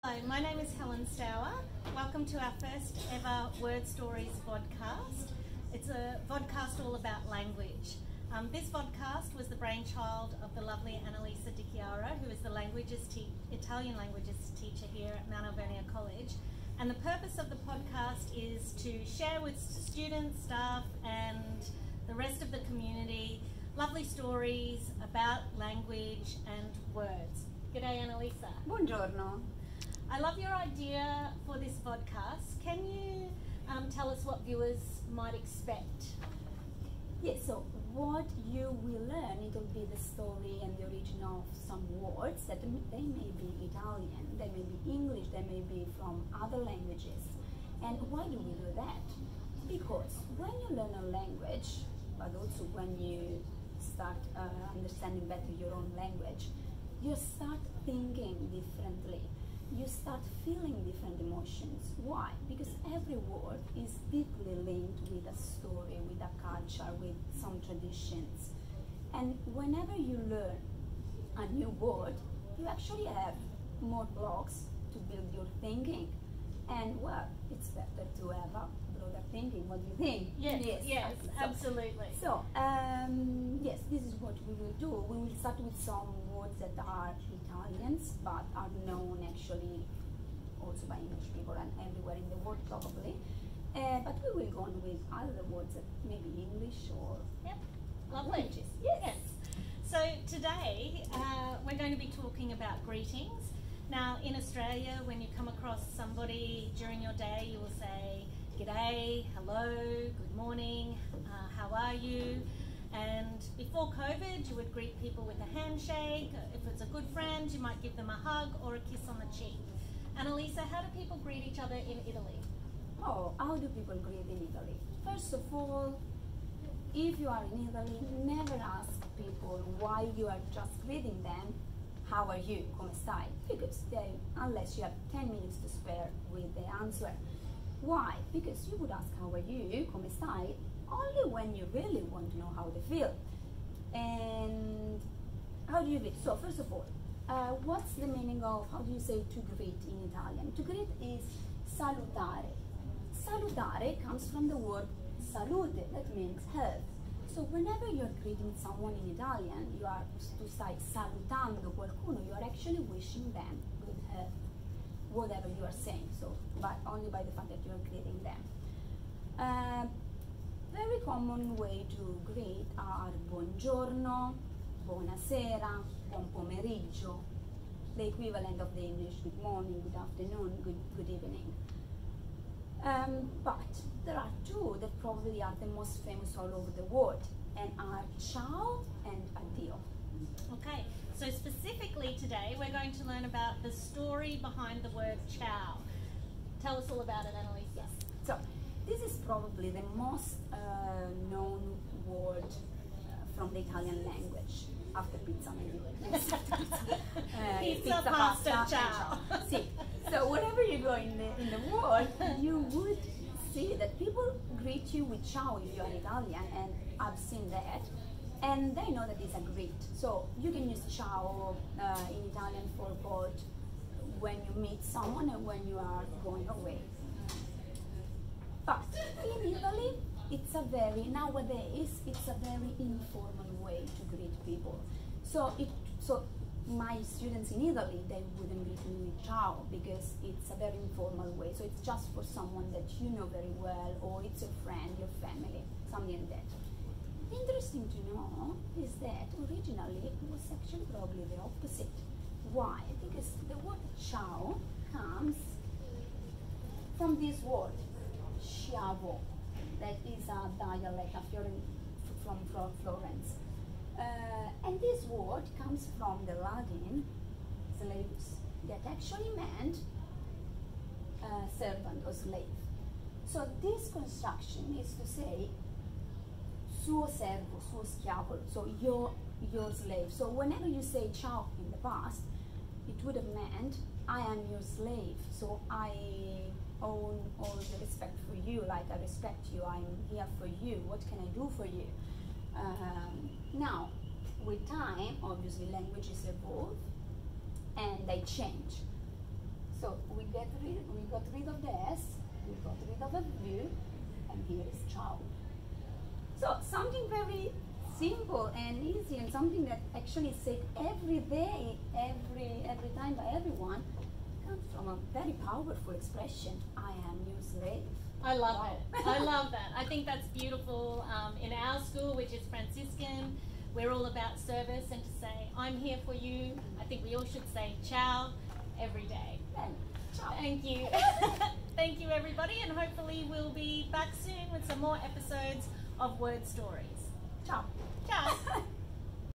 Hello, my name is Helen Stour. Welcome to our first ever Word Stories vodcast. It's a vodcast all about language. This vodcast was the brainchild of the lovely Annalisa Di Chiara, who is the Italian languages teacher here at Mount Alvernia College. And the purpose of the podcast is to share with students, staff and the rest of the community lovely stories about language and words. G'day Annalisa. Buongiorno. I love your idea for this podcast. Can you tell us what viewers might expect? Yes, so what you will learn, it will be the story and the origin of some words that they may be Italian, they may be English, they may be from other languages. And why do we do that? Because when you learn a language, but also when you start understanding better your own language, you start thinking differently. You start feeling different emotions. Why? Because every word is deeply linked with a story, with a culture, with some traditions. And whenever you learn a new word, you actually have more blocks to build your thinking. And well, it's better to have a broader thinking. What do you think? Yes, absolutely. So, yes, this is what we will do. We will start with some words that are Italians, but are known actually also by English people and everywhere in the world probably. But we will go on with other words that may be English or Lovely. languages. Yes. So today we're going to be talking about greetings. Now in Australia, when you come across somebody during your day, you will say g'day, hello, good morning, how are you? And before COVID, you would greet people with a handshake. If it's a good friend, you might give them a hug or a kiss on the cheek. Annalisa, how do people greet each other in Italy? Oh, how do people greet in Italy? First of all, if you are in Italy, never ask people why you are just greeting them, how are you, come stai? Because unless you have 10 minutes to spare with the answer. Why? Because you would ask how are you, come stai, only when you really want to know how they feel. And how do you greet? So first of all, what's the meaning of, how do you say to greet in Italian? To greet is salutare. Salutare comes from the word salute, that means health. So whenever you're greeting someone in Italian, you are to say salutando qualcuno, you are actually wishing them good health, whatever you are saying, so, but only by the fact that you are greeting them. Very common way to greet are buongiorno, buonasera, buon pomeriggio, the equivalent of the English good morning, good afternoon, good evening. But there are two that probably are the most famous all over the world, and are ciao and addio. Okay, so specifically today we're going to learn about the story behind the word ciao. Tell us all about it, Annalisa. Yes. So this is probably the most known word from the Italian language, after pizza maybe. Pizza, pasta, ciao. See, so wherever you go in the world, you would see that people greet you with ciao if you are Italian, and I've seen that. And they know that it's a greet. So you can use ciao in Italian for both when you meet someone and when you are going away. But in Italy, nowadays, it's a very informal way to greet people. So my students in Italy, they wouldn't greet me with ciao because it's a very informal way. So it's just for someone that you know very well, or it's a friend, your family, something like that. Interesting to know is that originally it was actually probably the opposite. Why? Because the word ciao comes from this word, schiavo, that is a dialect from Florence. And this word comes from the Latin slaves, that actually meant servant or slave. So this construction is to say suo servo, suo schiavo, so your slave. So whenever you say ciao in the past, it would have meant I am your slave, so I own all the respect for you, like I respect you, I'm here for you, what can I do for you? Now, with time, obviously languages evolve and they change. So got rid of the S, we got rid of a V, and here is ciao. So something very simple and easy, and something that actually is said every day, every time by everyone, comes from a very powerful expression, I am your slave. I love it. I love that. I think that's beautiful. In our school, which is Franciscan, we're all about service, and to say, I'm here for you, I think we all should say ciao every day. And ciao. Thank you. Thank you, everybody, and hopefully we'll be back soon with some more episodes of Word Stories. Ciao. Ciao.